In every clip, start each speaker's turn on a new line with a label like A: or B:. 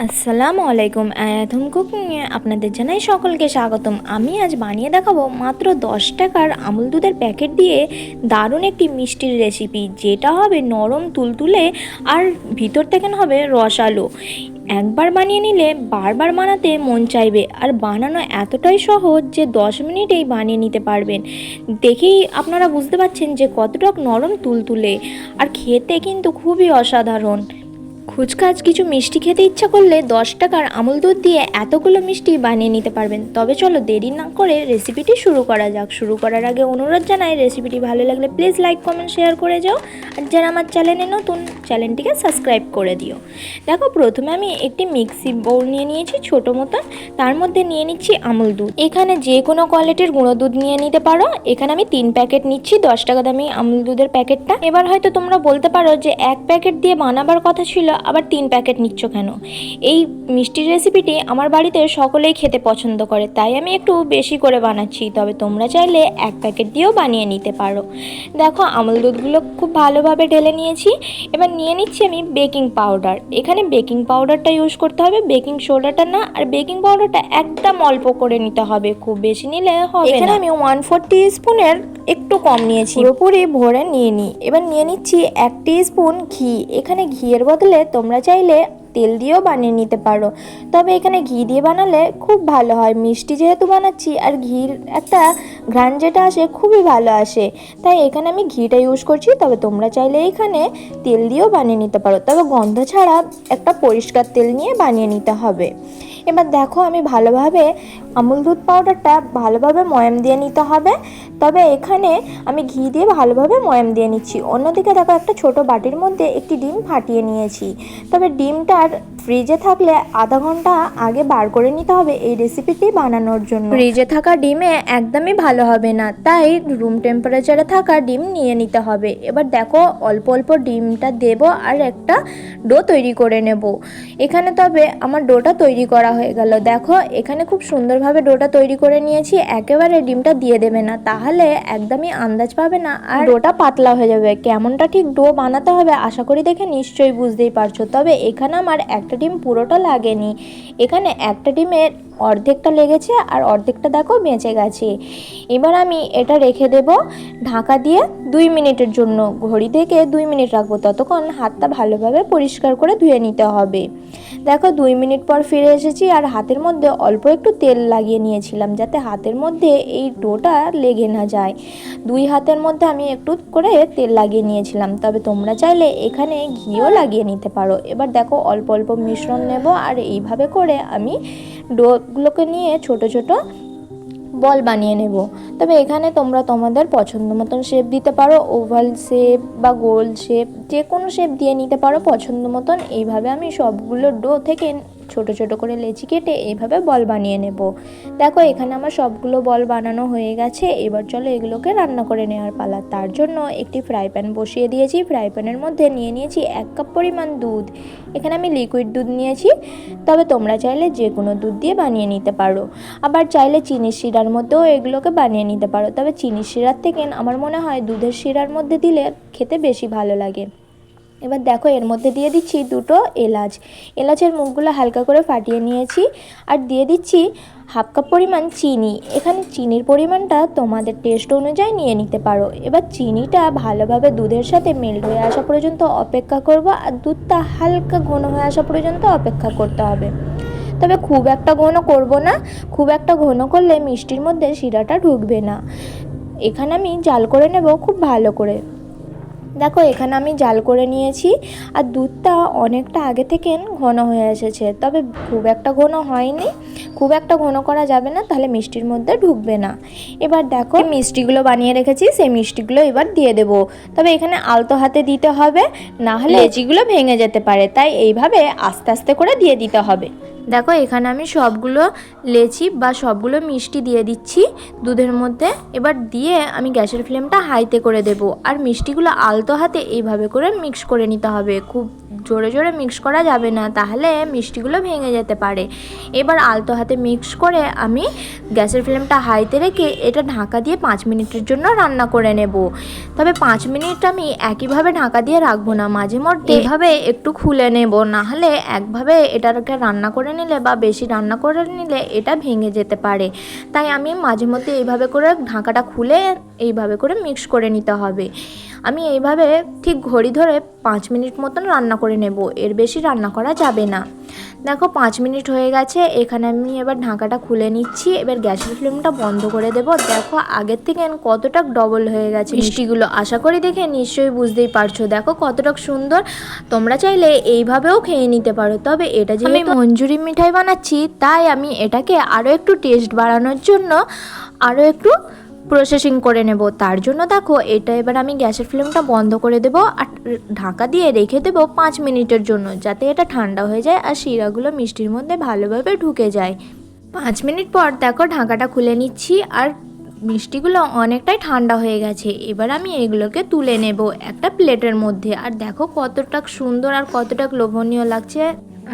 A: আসসালামু আলাইকুম। আয়াতম কুকিংয়ে আপনাদের জানাই সকলকে স্বাগতম। আমি আজ বানিয়ে দেখাবো মাত্র 10 টাকার আমুল দুধের প্যাকেট দিয়ে দারুণ একটি মিষ্টির রেসিপি, যেটা হবে নরম তুলতুলে আর ভিতর থেকে হবে রসালো। একবার বানিয়ে নিলে বারবার বানাতে মন চাইবে, আর বানানো এতটাই সহজ যে 10 মিনিটেই বানিয়ে নিতে পারবেন। দেখেই আপনারা বুঝতে পারছেন যে কতটা নরম তুলতুলে, আর খেতে কিন্তু খুবই অসাধারণ। খুচখাচ কিছু মিষ্টি খেতে ইচ্ছা করলে 10 টাকার আমুল দুধ দিয়ে এতগুলো মিষ্টি বানিয়ে নিতে পারবেন। তবে চলো দেরি না করে রেসিপিটি শুরু করা যাক। শুরু করার আগে অনুরোধ জানাই, রেসিপিটি ভালো লাগলে প্লিজ লাইক কমেন্ট শেয়ার করে যাও, আর যারা আমার চ্যানেলে নতুন চ্যানেলটিকে সাবস্ক্রাইব করে দিও। দেখো, প্রথমে আমি একটি মিক্সি বোল নিয়ে নিয়েছি ছোটো মতন, তার মধ্যে নিয়ে নিচ্ছি আমুল দুধ। এখানে যে কোনো কোয়ালিটির গুঁড়ো দুধ নিয়ে নিতে পারো। এখানে আমি 3 প্যাকেট নিচ্ছি 10 টাকা দামি আমুল দুধের প্যাকেটটা। এবার হয়তো তোমরা বলতে পারো যে 1 প্যাকেট দিয়ে বানাবার কথা ছিল, আবার 3 প্যাকেট নিচ্ছ কেন? এই মিষ্টির রেসিপিটি আমার বাড়িতে সকলেই খেতে পছন্দ করে, তাই আমি একটু বেশি করে বানাচ্ছি। তবে তোমরা চাইলে 1 প্যাকেট দিয়েও বানিয়ে নিতে পারো। দেখো, আমুল দুধগুলো খুব ভালোভাবে ঢেলে নিয়েছি। এবার নিয়ে নিচ্ছি আমি বেকিং পাউডার। এখানে বেকিং পাউডারটা ইউজ করতে হবে, বেকিং সোডাটা না। আর বেকিং পাউডারটা একদম অল্প করে নিতে হবে, খুব বেশি নিলে হবে না। এখানে আমি 1/4 টিস্পুনের একটু কম নিয়েছি, পুরোপুরি ভরে নিয়ে নিই। এবার নিয়ে নিচ্ছি 1 টিস্পুন ঘি। এখানে ঘিয়ের বদলে তোমরা চাইলে তেল দিয়েও বানিয়ে নিতে পারো, তবে এখানে ঘি দিয়ে বানালে খুব ভালো হয়। মিষ্টি যেহেতু বানাচ্ছি, আর ঘির একটা ঘ্রাণ যেটা আসে খুবই ভালো আসে, তাই এখানে আমি ঘিটা ইউজ করছি। তবে তোমরা চাইলে এখানে তেল দিয়েও বানিয়ে নিতে পারো, তবে গন্ধ ছাড়া একটা পরিষ্কার তেল নিয়ে বানিয়ে নিতে হবে। এবার দেখো, আমি ভালোভাবে আমুল দুধ পাউডারটা ভালোভাবে ময়াম দিয়ে নিতে হবে। তবে এখানে আমি ঘি দিয়ে ভালোভাবে ময়াম দিয়ে নিচ্ছি। অন্যদিকে দেখো, একটা ছোট বাটির মধ্যে একটি ডিম ফাটিয়ে নিয়েছি। তবে ডিমটার ফ্রিজে থাকলে আধা ঘন্টা আগে বার করে নিতে হবে এই রেসিপিটি বানানোর জন্য। ফ্রিজে থাকা ডিমে একদমই ভালো হবে না, তাই রুম টেম্পারেচারে থাকা ডিম নিয়ে নিতে হবে। এবার দেখো, অল্প অল্প ডিমটা দেব আর একটা ডো তৈরি করে নেব এখানে। তবে আমার ডোটা তৈরি করা হয়ে গেল। দেখো, এখানে খুব সুন্দরভাবে ডোটা তৈরি করে নিয়েছি। একেবারে ডিমটা দিয়ে দেবে না, তাহলে একদমই আন্দাজ পাবে না আর ডোটা পাতলা হয়ে যাবে। কেমনটা ঠিক ডো বানাতে হবে আশা করি দেখে নিশ্চয়ই বুঝতেই পারছো। তবে এখানে আমার একটা ডিম পুরোটা লাগেনি, এখানে একটা ডিমের অর্ধেকটা লেগেছে আর অর্ধেকটা দেখো বেঁচে গেছে। এবার আমি এটা রেখে দেব ঢাকা দিয়ে 2 মিনিটের জন্য। ঘড়ি থেকে 2 মিনিট রাখবো, ততক্ষণ হাতটা ভালোভাবে পরিষ্কার করে ধুয়ে নিতে হবে। দেখো, 2 মিনিট পর ফিরে এসেছি, আর হাতের মধ্যে অল্প একটু তেল লাগিয়ে নিয়েছিলাম, যাতে হাতের মধ্যে এই ডোটা লেগে না যায়। 2 হাতের মধ্যে আমি একটু করে তেল লাগিয়ে নিয়েছিলাম, তবে তোমরা চাইলে এখানে ঘিও লাগিয়ে নিতে পারো। এবার দেখো, অল্প অল্প মিশ্রণ নেব, আর এইভাবে করে আমি ডোগুলোকে নিয়ে ছোট ছোট বল বানিয়ে নেব। তবে এখানে তোমরা তোমাদের পছন্দ মতন শেপ দিতে পারো, ওভাল শেপ বা গোল শেপ, যে কোনো শেপ দিয়ে নিতে পারো পছন্দ মতন। এইভাবে আমি সবগুলো ডো থেকে ছোট ছোট করে লেচি কেটে এইভাবে বল বানিয়ে নেব। দেখো, এখানে আমার সবগুলো বল বানানো হয়ে গেছে। এবার চলো এগুলোকে রান্না করে নেওয়ার পালা। তার জন্য একটি ফ্রাই প্যান বসিয়ে দিয়েছি। ফ্রাই প্যানের মধ্যে নিয়ে নিয়েছি 1 কাপ পরিমাণ দুধ। এখানে আমি লিকুইড দুধ নিয়েছি, তবে তোমরা চাইলে যে কোনো দুধ দিয়ে বানিয়ে নিতে পারো। আবার চাইলে চিনির শিরার মধ্যেও এগুলোকে বানিয়ে নিতে পারো, তবে চিনির শিরার থেকে আমার মনে হয় দুধের শিরার মধ্যে দিলে খেতে বেশি ভালো লাগে। এবার দেখো, এর মধ্যে দিয়ে দিচ্ছি 2টো এলাচ। এলাচের মুখগুলো হালকা করে ফাটিয়ে নিয়েছি, আর দিয়ে দিচ্ছি 1/2 কাপ পরিমাণ চিনি। এখানে চিনির পরিমাণটা তোমাদের টেস্ট অনুযায়ী নিয়ে নিতে পারো। এবার চিনিটা ভালোভাবে দুধের সাথে মেল্ট হয়ে আসা পর্যন্ত অপেক্ষা করব, আর দুধটা হালকা ঘন হয়ে আসা পর্যন্ত অপেক্ষা করতে হবে। তবে খুব একটা ঘন করব না, খুব একটা ঘন করলে মিষ্টির মধ্যে শিরাটা ঢুকবে না। এখানে আমি জাল করে নেব খুব ভালো করে। দেখো, এখানে আমি জাল করে নিয়েছি, আর দুধটা অনেকটা আগে থেকে ঘন হয়ে এসেছে, তবে খুব একটা ঘন হয়নি। খুব একটা ঘন করা যাবে না, তাহলে মিষ্টির মধ্যে ঢুকবে না। এবার দেখো, মিষ্টিগুলো বানিয়ে রেখেছি, সেই মিষ্টিগুলো এবার দিয়ে দেব। তবে এখানে আলতো হাতে দিতে হবে, না হলে লেচিগুলো ভেঙে যেতে পারে, তাই এইভাবে আস্তে আস্তে করে দিয়ে দিতে হবে। দেখো এখানে আমি সবগুলো লেচি বা সবগুলো মিষ্টি দিয়ে দিচ্ছি দুধের মধ্যে। এবার দিয়ে আমি গ্যাসের ফ্লেমটা হাইতে করে দেব। আর মিষ্টিগুলো আলতো হাতে এইভাবে করে মিক্স করে নিতে হবে, খুব জোরে জোরে মিক্স করা যাবে না, তাহলে মিষ্টিগুলো ভেঙে যেতে পারে। এবার আলতো হাতে মিক্স করে আমি গ্যাসের ফ্লেমটা হাইতে রেখে এটা ঢাকা দিয়ে 5 মিনিটের জন্য রান্না করে নেব। তবে 5 মিনিট আমি একইভাবে ঢাকা দিয়ে রাখবো না, মাঝে মধ্যে এইভাবে একটু খুলে নেব, নাহলে একভাবে এটাকে রান্না করে নিলে বা বেশি রান্না করে নিলে এটা ভেঙে যেতে পারে। তাই আমি মাঝে মধ্যে এইভাবে করে ঢাকাটা খুলে এইভাবে করে মিক্স করে নিতে হবে। আমি এইভাবে ঠিক ঘড়ি ধরে 5 মিনিট মতন রান্না করে নেব, এর বেশি রান্না করা যাবে না। দেখো 5 মিনিট হয়ে গেছে, এখানে আমি এবার ঢাকাটা খুলে নিচ্ছি। এবার গ্যাসের ফ্লেমটা বন্ধ করে দেব। দেখো আগের থেকে কতটা ডবল হয়ে গেছে মিষ্টিগুলো, আশা করি দেখে নিশ্চয়ই বুঝতেই পারছো দেখো কতটা সুন্দর। তোমরা চাইলে এইভাবেও খেয়ে নিতে পারো, তবে এটা যে আমি মঞ্জুরি মিঠাই বানাচ্ছি তাই আমি এটাকে আরও একটু টেস্ট বাড়ানোর জন্য আরও একটু প্রসেসিং করে নেব। তার জন্য দেখো এটা এবার আমি গ্যাসের ফ্লেমটা বন্ধ করে দেব আর ঢাকা দিয়ে রেখে দেব 5 মিনিটের জন্য, যাতে এটা ঠান্ডা হয়ে যায় আর শিরাগুলো মিষ্টির মধ্যে ভালোভাবে ঢুকে যায়। 5 মিনিট পর দেখো ঢাকাটা খুলে নিচ্ছি আর মিষ্টিগুলো অনেকটাই ঠান্ডা হয়ে গেছে। এবার আমি এগুলোকে তুলে নেব একটা প্লেটের মধ্যে। আর দেখো কতটা সুন্দর আর কতটা লোভনীয় লাগছে,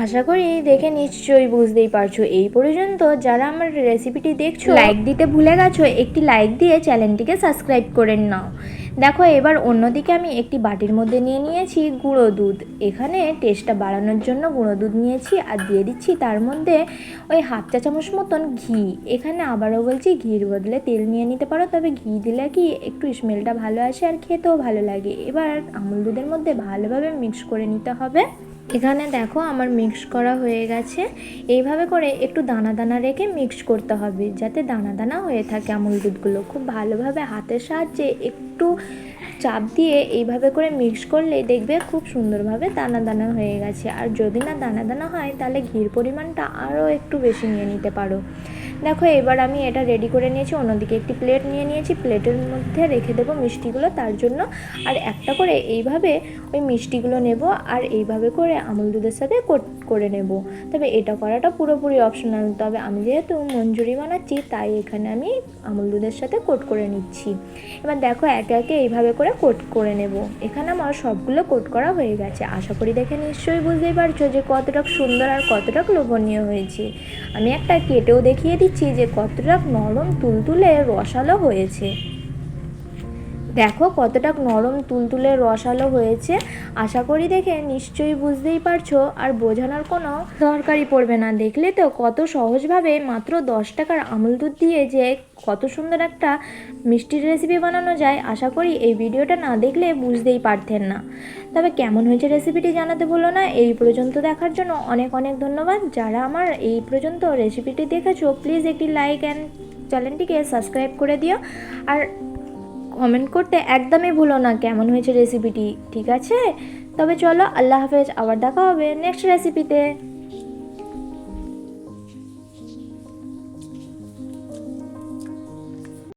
A: আশা করি দেখে নিশ্চয়ই বুঝতেই পারছো। এই পর্যন্ত যারা আমার রেসিপিটি দেখছো লাইক দিতে ভুলে গেছো, একটি লাইক দিয়ে চ্যানেলটিকে সাবস্ক্রাইব করে নাও। দেখো এবার অন্যদিকে আমি একটি বাটির মধ্যে নিয়ে নিয়েছি গুঁড়ো দুধ। এখানে টেস্টটা বাড়ানোর জন্য গুঁড়ো দুধ নিয়েছি আর দিয়ে দিচ্ছি তার মধ্যে ওই হাফ চা চামচ মতন ঘি। এখানে আবারও বলছি ঘির বদলে তেল নিয়ে নিতে পারো, তবে ঘি দিলে কি একটু স্মেলটা ভালো আসে আর খেতেও ভালো লাগে। এবার আমুল দুধের মধ্যে ভালোভাবে মিক্স করে নিতে হবে। এখানে দেখো আমার মিক্স করা হয়ে গেছে। এইভাবে করে একটু দানা দানা রেখে মিক্স করতে হবে, যাতে দানা দানা হয়ে থাকে আমুল দুধগুলো। খুব ভালোভাবে হাতের সাহায্যে একটু চাপ দিয়ে এইভাবে করে মিক্স করলে দেখবে খুব সুন্দরভাবে দানা দানা হয়ে গেছে। আর যদি না দানা দানা হয় তাহলে ঘির পরিমাণটা আরও একটু বেশি নিয়ে নিতে পারো। দেখো এবার আমি এটা রেডি করে নিয়েছি, অন্যদিকে একটি প্লেট নিয়ে নিয়েছি, প্লেটের মধ্যে রেখে দেবো মিষ্টিগুলো তার জন্য। আর একটা করে এইভাবে ওই মিষ্টিগুলো নেব আর এইভাবে করে আমুল দুধের সাথে কোট করে নেব। তবে এটা করাটা পুরোপুরি অপশনাল, তবে আমি যেহেতু মঞ্জুরি বানাচ্ছি তাই এখানে আমি আমুল দুধের সাথে কোট করে নিচ্ছি। এবার দেখো একে একে এইভাবে করে কোট করে নেব। এখানে আমার সবগুলো কোট করা হয়ে গেছে, আশা করি দেখে নিশ্চয়ই বুঝতেই পারছো যে কতটা সুন্দর আর কতটা লোভনীয় হয়েছে। আমি একটা কেটেও দেখিয়ে দিচ্ছি যে কতটা নরম তুলতুলে রসালো হয়েছে। দেখো কতটা নরম তুলতুলে রসালো হয়েছে, আশা করি দেখে নিশ্চয়ই বুঝতেই পারছো আর বোঝানোর কোনো দরকারই পড়বে না। দেখলে তো কত সহজভাবে মাত্র 10 টাকার আমুল দুধ দিয়ে যে কত সুন্দর একটা মিষ্টির রেসিপি বানানো যায়। আশা করি এই ভিডিওটা না দেখলে বুঝতেই পারতেন না। তবে কেমন হয়েছে রেসিপিটি জানাতে ভুলো না। এই পর্যন্ত দেখার জন্য অনেক অনেক ধন্যবাদ। যারা আমার এই পর্যন্ত রেসিপিটি দেখেছো প্লিজ একটি লাইক অ্যান্ড চ্যানেলটিকে সাবস্ক্রাইব করে দিও আর কমেন্ট করতে একদমই ভুলো না কেমন হয়েছে রেসিপিটি, ঠিক আছে? তবে চলো আল্লাহ হাফেজ, আবার দেখা হবে নেক্সট রেসিপিতে।